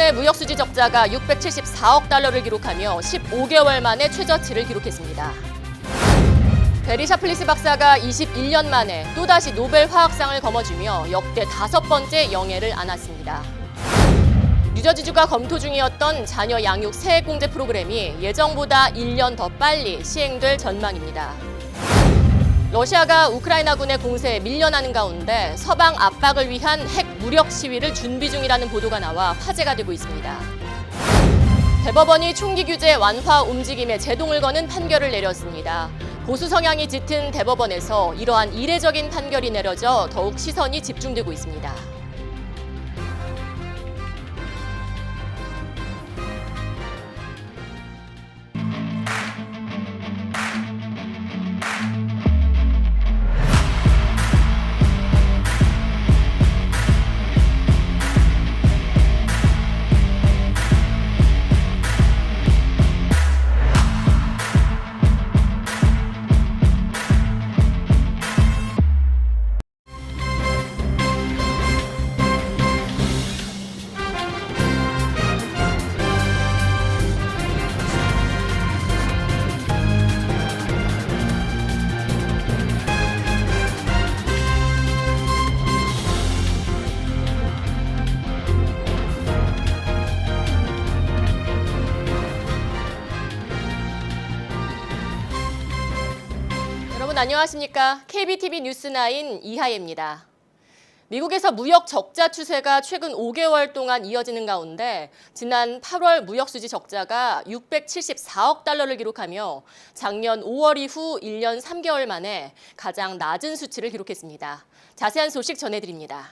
내 무역수지 적자가 674억 달러를 기록하며 15개월 만에 최저치를 기록했습니다. 베리 샤플리스 박사가 21년 만에 또다시 노벨 화학상을 거머쥐며 역대 5번째 영예를 안았습니다. 뉴저지주가 검토 중이었던 자녀 양육 세액공제 프로그램이 예정보다 1년 더 빨리 시행될 전망입니다. 러시아가 우크라이나군의 공세에 밀려나는 가운데 서방 압박을 위한 핵 무력 시위를 준비 중이라는 보도가 나와 화제가 되고 있습니다. 대법원이 총기 규제 완화 움직임에 제동을 거는 판결을 내렸습니다. 보수 성향이 짙은 대법원에서 이러한 이례적인 판결이 내려져 더욱 시선이 집중되고 있습니다. 여러분 안녕하십니까? KBTV 뉴스9 이하예입니다. 미국에서 무역 적자 추세가 최근 5개월 동안 이어지는 가운데 지난 8월 무역수지 적자가 674억 달러를 기록하며 작년 5월 이후 1년 3개월 만에 가장 낮은 수치를 기록했습니다. 자세한 소식 전해드립니다.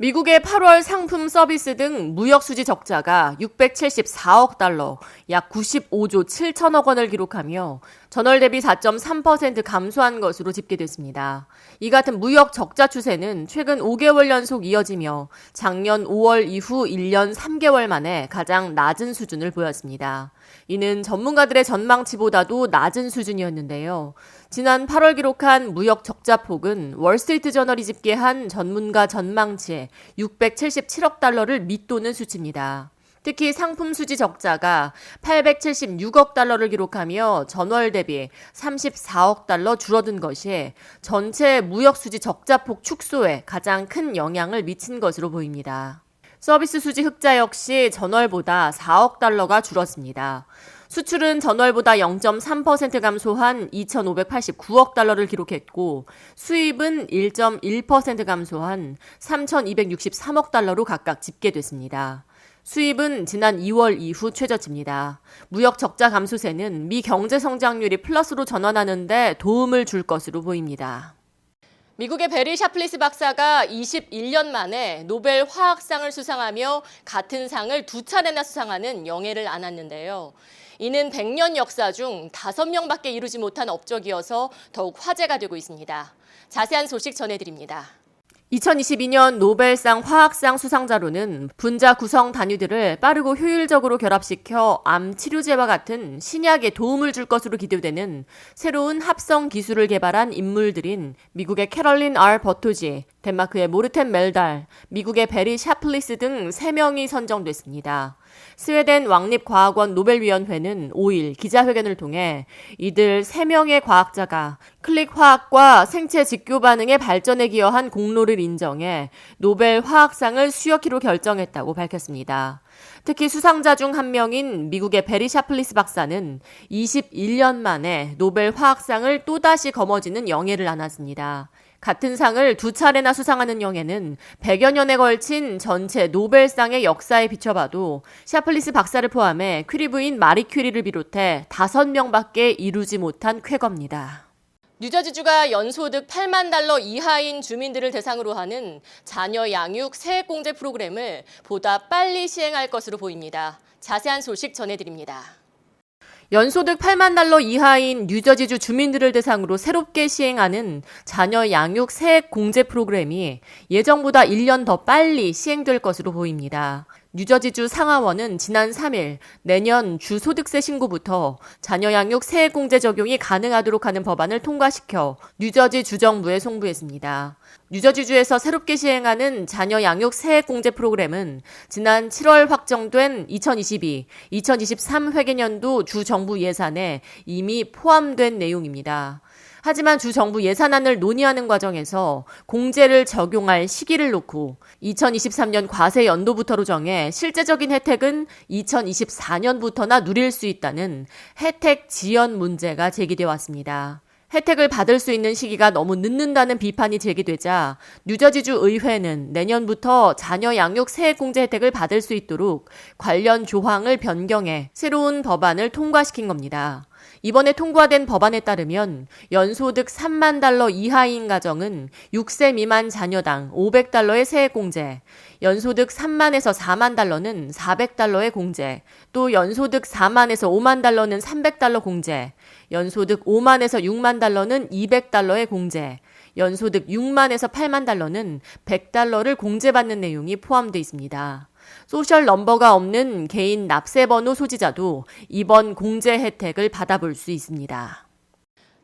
미국의 8월 상품 서비스 등 무역수지 적자가 674억 달러, 약 95조 7천억 원을 기록하며 전월 대비 4.3% 감소한 것으로 집계됐습니다. 이 같은 무역 적자 추세는 최근 5개월 연속 이어지며 작년 5월 이후 1년 3개월 만에 가장 낮은 수준을 보였습니다. 이는 전문가들의 전망치보다도 낮은 수준이었는데요. 지난 8월 기록한 무역 적자 폭은 월스트리트 저널이 집계한 전문가 전망치에 677억 달러를 밑도는 수치입니다. 특히 상품 수지 적자가 876억 달러를 기록하며 전월 대비 34억 달러 줄어든 것이 전체 무역 수지 적자폭 축소에 가장 큰 영향을 미친 것으로 보입니다. 서비스 수지 흑자 역시 전월보다 4억 달러가 줄었습니다. 수출은 전월보다 0.3% 감소한 2,589억 달러를 기록했고 수입은 1.1% 감소한 3,263억 달러로 각각 집계됐습니다. 수입은 지난 2월 이후 최저치입니다. 무역 적자 감소세는 미 경제 성장률이 플러스로 전환하는 데 도움을 줄 것으로 보입니다. 미국의 베리 샤플리스 박사가 21년 만에 노벨 화학상을 수상하며 같은 상을 2차례나 수상하는 영예를 안았는데요. 이는 100년 역사 중 5명밖에 이루지 못한 업적이어서 더욱 화제가 되고 있습니다. 자세한 소식 전해드립니다. 2022년 노벨상 화학상 수상자로는 분자 구성 단위들을 빠르고 효율적으로 결합시켜 암 치료제와 같은 신약에 도움을 줄 것으로 기대되는 새로운 합성 기술을 개발한 인물들인 미국의 캐럴린 R. 버토지, 덴마크의 모르텐 멜달, 미국의 베리 샤플리스 등 3명이 선정됐습니다. 스웨덴 왕립과학원 노벨위원회는 5일 기자회견을 통해 이들 3명의 과학자가 클릭 화학과 생체 직교 반응의 발전에 기여한 공로를 인정해 노벨 화학상을 수여키로 결정했다고 밝혔습니다. 특히 수상자 중 한 명인 미국의 베리 샤플리스 박사는 21년 만에 노벨 화학상을 또다시 거머쥐는 영예를 안았습니다. 같은 상을 2차례나 수상하는 영예는 100여 년에 걸친 전체 노벨상의 역사에 비춰봐도 샤플리스 박사를 포함해 퀴리 부인 마리 퀴리를 비롯해 5명밖에 이루지 못한 쾌거입니다. 뉴저지주가 연소득 8만 달러 이하인 주민들을 대상으로 하는 자녀 양육 세액공제 프로그램을 보다 빨리 시행할 것으로 보입니다. 자세한 소식 전해드립니다. 연소득 8만 달러 이하인 뉴저지주 주민들을 대상으로 새롭게 시행하는 자녀 양육 세액 공제 프로그램이 예정보다 1년 더 빨리 시행될 것으로 보입니다. 뉴저지주 상하원은 지난 3일 내년 주 소득세 신고부터 자녀 양육 세액공제 적용이 가능하도록 하는 법안을 통과시켜 뉴저지 주정부에 송부했습니다. 뉴저지주에서 새롭게 시행하는 자녀 양육 세액공제 프로그램은 지난 7월 확정된 2022-2023 회계년도 주 정부 예산에 이미 포함된 내용입니다. 하지만 주 정부 예산안을 논의하는 과정에서 공제를 적용할 시기를 놓고 2023년 과세 연도부터로 정해 실제적인 혜택은 2024년부터나 누릴 수 있다는 혜택 지연 문제가 제기돼 왔습니다. 혜택을 받을 수 있는 시기가 너무 늦는다는 비판이 제기되자 뉴저지주 의회는 내년부터 자녀 양육 세액공제 혜택을 받을 수 있도록 관련 조항을 변경해 새로운 법안을 통과시킨 겁니다. 이번에 통과된 법안에 따르면 연소득 3만 달러 이하인 가정은 6세 미만 자녀당 500달러의 세액공제, 연소득 3만에서 4만 달러는 400달러의 공제, 또 연소득 4만에서 5만 달러는 300달러 공제, 연소득 5만에서 6만 달러는 200달러의 공제, 연소득 6만에서 8만 달러는 100달러를 공제받는 내용이 포함되어 있습니다. 소셜 넘버가 없는 개인 납세번호 소지자도 이번 공제 혜택을 받아볼 수 있습니다.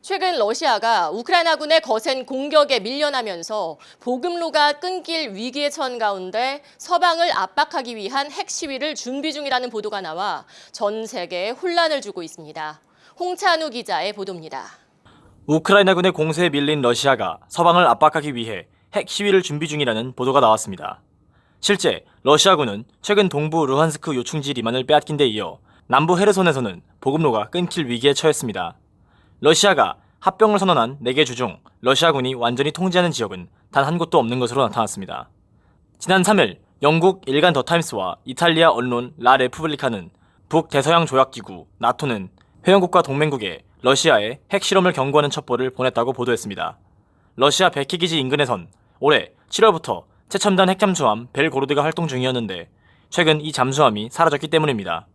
최근 러시아가 우크라이나군의 거센 공격에 밀려나면서 보급로가 끊길 위기에 처한 가운데 서방을 압박하기 위한 핵 시위를 준비 중이라는 보도가 나와 전 세계에 혼란을 주고 있습니다. 홍찬우 기자의 보도입니다. 우크라이나군의 공세에 밀린 러시아가 서방을 압박하기 위해 핵 시위를 준비 중이라는 보도가 나왔습니다. 실제 러시아군은 최근 동부 루한스크 요충지 리만을 빼앗긴 데 이어 남부 헤르손에서는 보급로가 끊길 위기에 처했습니다. 러시아가 합병을 선언한 4개 주 중 러시아군이 완전히 통제하는 지역은 단 한 곳도 없는 것으로 나타났습니다. 지난 3일 영국 일간 더 타임스와 이탈리아 언론 라 레푸블리카는 북대서양 조약기구 나토는 회원국과 동맹국에 러시아의 핵실험을 경고하는 첩보를 보냈다고 보도했습니다. 러시아 베키기지 인근에선 올해 7월부터 최첨단 핵잠수함 벨고로드가 활동 중이었는데 최근 이 잠수함이 사라졌기 때문입니다.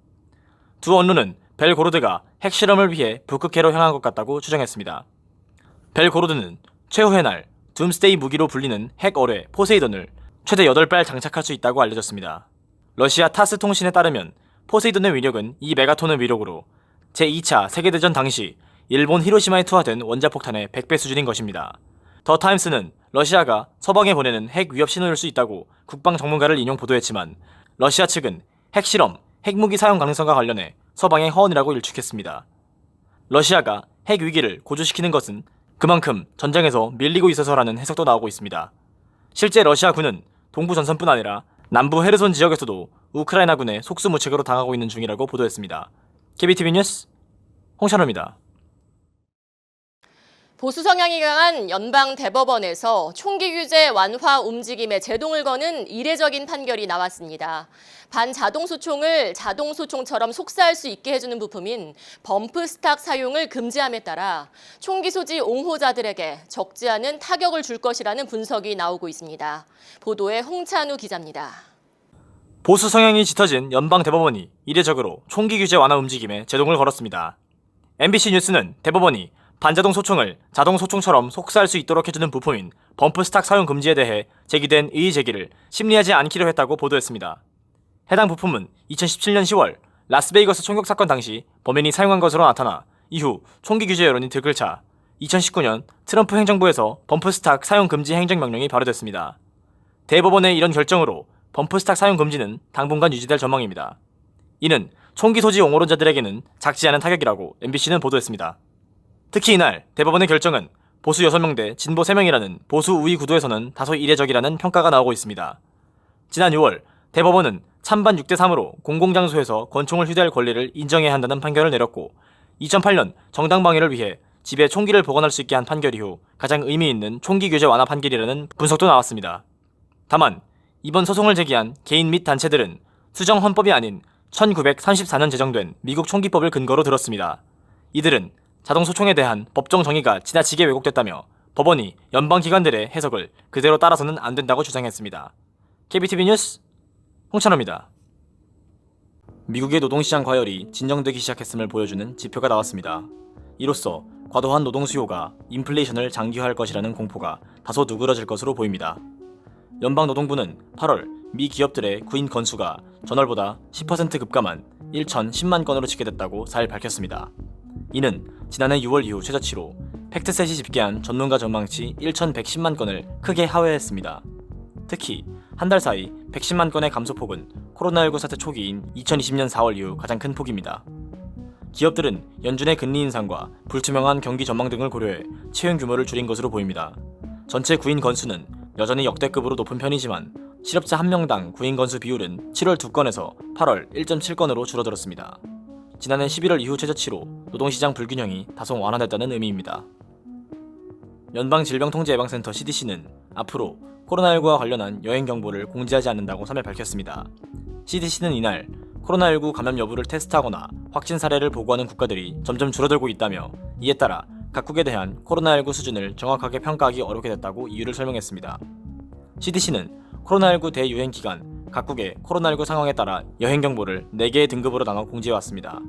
두 언론은 벨고로드가 핵실험을 위해 북극해로 향한 것 같다고 추정했습니다. 벨고로드는 최후의 날 둠스데이 무기로 불리는 핵어뢰 포세이돈을 최대 8발 장착할 수 있다고 알려졌습니다. 러시아 타스 통신에 따르면 포세이돈의 위력은 2메가톤의 위력으로 제2차 세계대전 당시 일본 히로시마에 투하된 원자폭탄의 100배 수준인 것입니다. 더 타임스는 러시아가 서방에 보내는 핵 위협 신호일 수 있다고 국방 전문가를 인용 보도했지만 러시아 측은 핵실험, 핵무기 사용 가능성과 관련해 서방의 허언이라고 일축했습니다. 러시아가 핵 위기를 고조시키는 것은 그만큼 전장에서 밀리고 있어서라는 해석도 나오고 있습니다. 실제 러시아군은 동부 전선뿐 아니라 남부 헤르손 지역에서도 우크라이나군의 속수무책으로 당하고 있는 중이라고 보도했습니다. KBTV 뉴스 홍찬호입니다. 보수 성향이 강한 연방 대법원에서 총기 규제 완화 움직임에 제동을 거는 이례적인 판결이 나왔습니다. 반자동 소총을 자동 소총처럼 속사할 수 있게 해주는 부품인 범프 스탁 사용을 금지함에 따라 총기 소지 옹호자들에게 적지 않은 타격을 줄 것이라는 분석이 나오고 있습니다. 보도에 홍찬우 기자입니다. 보수 성향이 짙어진 연방 대법원이 이례적으로 총기 규제 완화 움직임에 제동을 걸었습니다. MBC 뉴스는 대법원이 반자동 소총을 자동 소총처럼 속사할 수 있도록 해주는 부품인 범프 스탁 사용 금지에 대해 제기된 이의 제기를 심리하지 않기로 했다고 보도했습니다. 해당 부품은 2017년 10월 라스베이거스 총격 사건 당시 범인이 사용한 것으로 나타나 이후 총기 규제 여론이 들끓자 2019년 트럼프 행정부에서 범프 스탁 사용 금지 행정명령이 발효됐습니다. 대법원의 이런 결정으로 범프 스탁 사용 금지는 당분간 유지될 전망입니다. 이는 총기 소지 옹호론자들에게는 작지 않은 타격이라고 MBC는 보도했습니다. 특히 이날 대법원의 결정은 보수 6명 대 진보 3명이라는 보수 우위 구도에서는 다소 이례적이라는 평가가 나오고 있습니다. 지난 6월 대법원은 찬반 6대3으로 공공장소에서 권총을 휴대할 권리를 인정해야 한다는 판결을 내렸고 2008년 정당 방위를 위해 집에 총기를 보관할 수 있게 한 판결 이후 가장 의미 있는 총기 규제 완화 판결이라는 분석도 나왔습니다. 다만 이번 소송을 제기한 개인 및 단체들은 수정 헌법이 아닌 1934년 제정된 미국 총기법을 근거로 들었습니다. 이들은 자동 소총에 대한 법정 정의가 지나치게 왜곡됐다며 법원이 연방기관들의 해석을 그대로 따라서는 안 된다고 주장했습니다. KBTV 뉴스 홍찬호입니다. 미국의 노동시장 과열이 진정되기 시작했음을 보여주는 지표가 나왔습니다. 이로써 과도한 노동 수요가 인플레이션을 장기화할 것이라는 공포가 다소 누그러질 것으로 보입니다. 연방노동부는 8월 미 기업들의 구인 건수가 전월보다 10% 급감한 1,010만 건으로 집계됐다고 4일 밝혔습니다. 이는 지난해 6월 이후 최저치로 팩트셋이 집계한 전문가 전망치 1,110만 건을 크게 하회했습니다. 특히 한 달 사이 110만 건의 감소폭은 코로나19 사태 초기인 2020년 4월 이후 가장 큰 폭입니다. 기업들은 연준의 금리 인상과 불투명한 경기 전망 등을 고려해 채용 규모를 줄인 것으로 보입니다. 전체 구인 건수는 여전히 역대급으로 높은 편이지만 실업자 1명당 구인 건수 비율은 7월 2건에서 8월 1.7건으로 줄어들었습니다. 지난해 11월 이후 최저치로 노동시장 불균형이 다소 완화됐다는 의미입니다. 연방질병통제예방센터 CDC는 앞으로 코로나19와 관련한 여행 정보를 공지하지 않는다고 3일 밝혔습니다. CDC는 이날 코로나19 감염 여부를 테스트하거나 확진 사례를 보고하는 국가들이 점점 줄어들고 있다며 이에 따라 각국에 대한 코로나19 수준을 정확하게 평가하기 어렵게 됐다고 이유를 설명했습니다. CDC는 코로나19 대유행 기간 각국의 코로나19 상황에 따라 여행 정보를 4개의 등급으로 나눠 공지해왔습니다.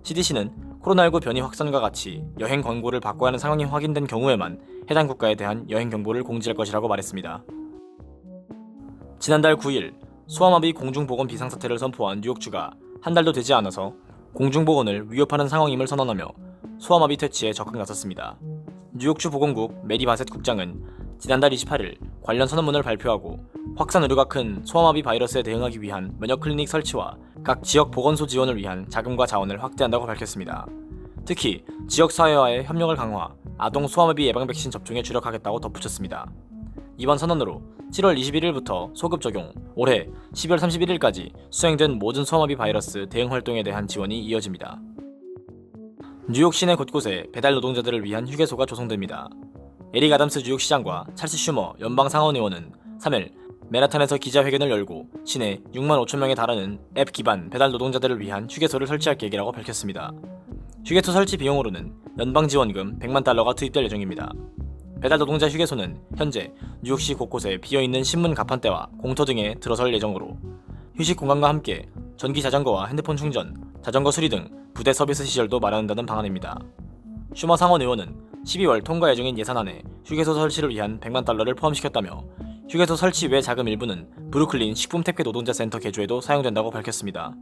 CDC는 코로나19 변이 확산과 같이 여행 권고를 바꿔야 하는 상황이 확인된 경우에만 해당 국가에 대한 여행 정보를 공지할 것이라고 말했습니다. 지난달 9일 소아마비 공중보건 비상사태를 선포한 뉴욕주가 한 달도 되지 않아서 공중보건을 위협하는 상황임을 선언하며 소아마비 퇴치에 적극 나섰습니다. 뉴욕주 보건국 메리 바셋 국장은 지난달 28일 관련 선언문을 발표하고 확산 우려가 큰 소아마비 바이러스에 대응하기 위한 면역 클리닉 설치와 각 지역 보건소 지원을 위한 자금과 자원을 확대한다고 밝혔습니다. 특히 지역사회와의 협력을 강화, 아동 소아마비 예방 백신 접종에 주력하겠다고 덧붙였습니다. 이번 선언으로 7월 21일부터 소급 적용, 올해 12월 31일까지 수행된 모든 소아마비 바이러스 대응 활동에 대한 지원이 이어집니다. 뉴욕 시내 곳곳에 배달 노동자들을 위한 휴게소가 조성됩니다. 에릭 아담스 뉴욕시장과 찰스 슈머 연방상원의원은 3일 맨하탄에서 기자회견을 열고 시내 6만 5천 명에 달하는 앱 기반 배달 노동자들을 위한 휴게소를 설치할 계획이라고 밝혔습니다. 휴게소 설치 비용으로는 연방 지원금 100만 달러가 투입될 예정입니다. 배달 노동자 휴게소는 현재 뉴욕시 곳곳에 비어있는 신문 가판대와 공터 등에 들어설 예정으로 휴식 공간과 함께 전기 자전거와 핸드폰 충전, 자전거 수리 등 부대 서비스 시설도 마련한다는 방안입니다. 슈머 상원 의원은 12월 통과 예정인 예산안에 휴게소 설치를 위한 100만 달러를 포함시켰다며 휴게소 설치 외 자금 일부는 브루클린 식품택배 노동자 센터 개조에도 사용된다고 밝혔습니다.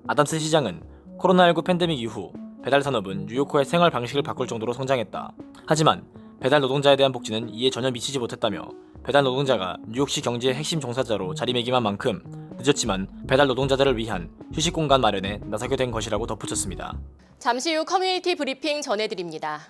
아담스 시장은 코로나19 팬데믹 이후 배달 산업은 뉴요커의 생활 방식을 바꿀 정도로 성장했다. 하지만 배달 노동자에 대한 복지는 이에 전혀 미치지 못했다며 배달 노동자가 뉴욕시 경제의 핵심 종사자로 자리매김한 만큼 늦었지만 배달 노동자들을 위한 휴식 공간 마련에 나서게 된 것이라고 덧붙였습니다. 잠시 후 커뮤니티 브리핑 전해드립니다.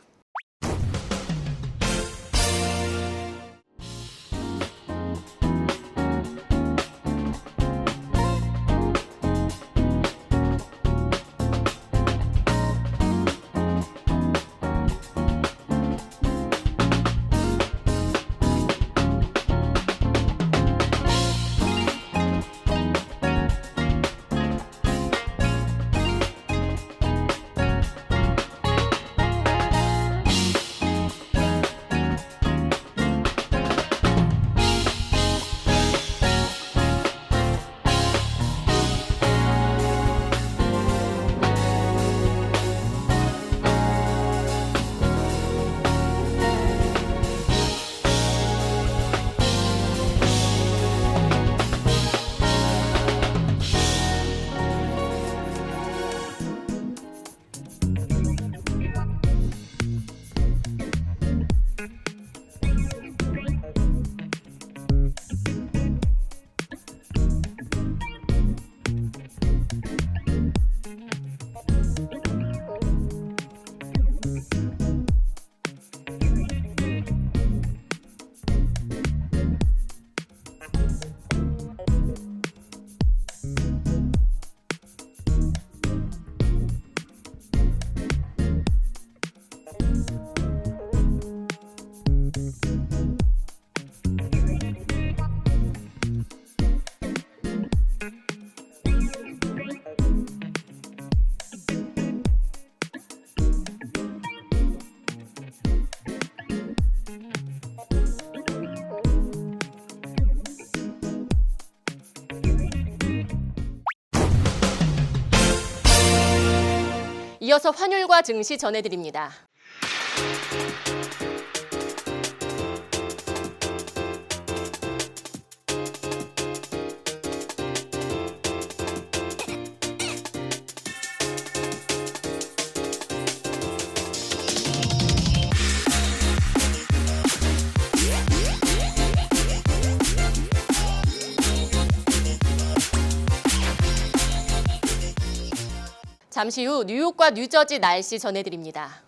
이어서 환율과 증시 전해드립니다. 잠시 후 뉴욕과 뉴저지 날씨 전해드립니다.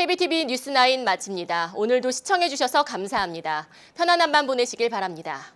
KBTV 뉴스9 마칩니다. 오늘도 시청해주셔서 감사합니다. 편안한 밤 보내시길 바랍니다.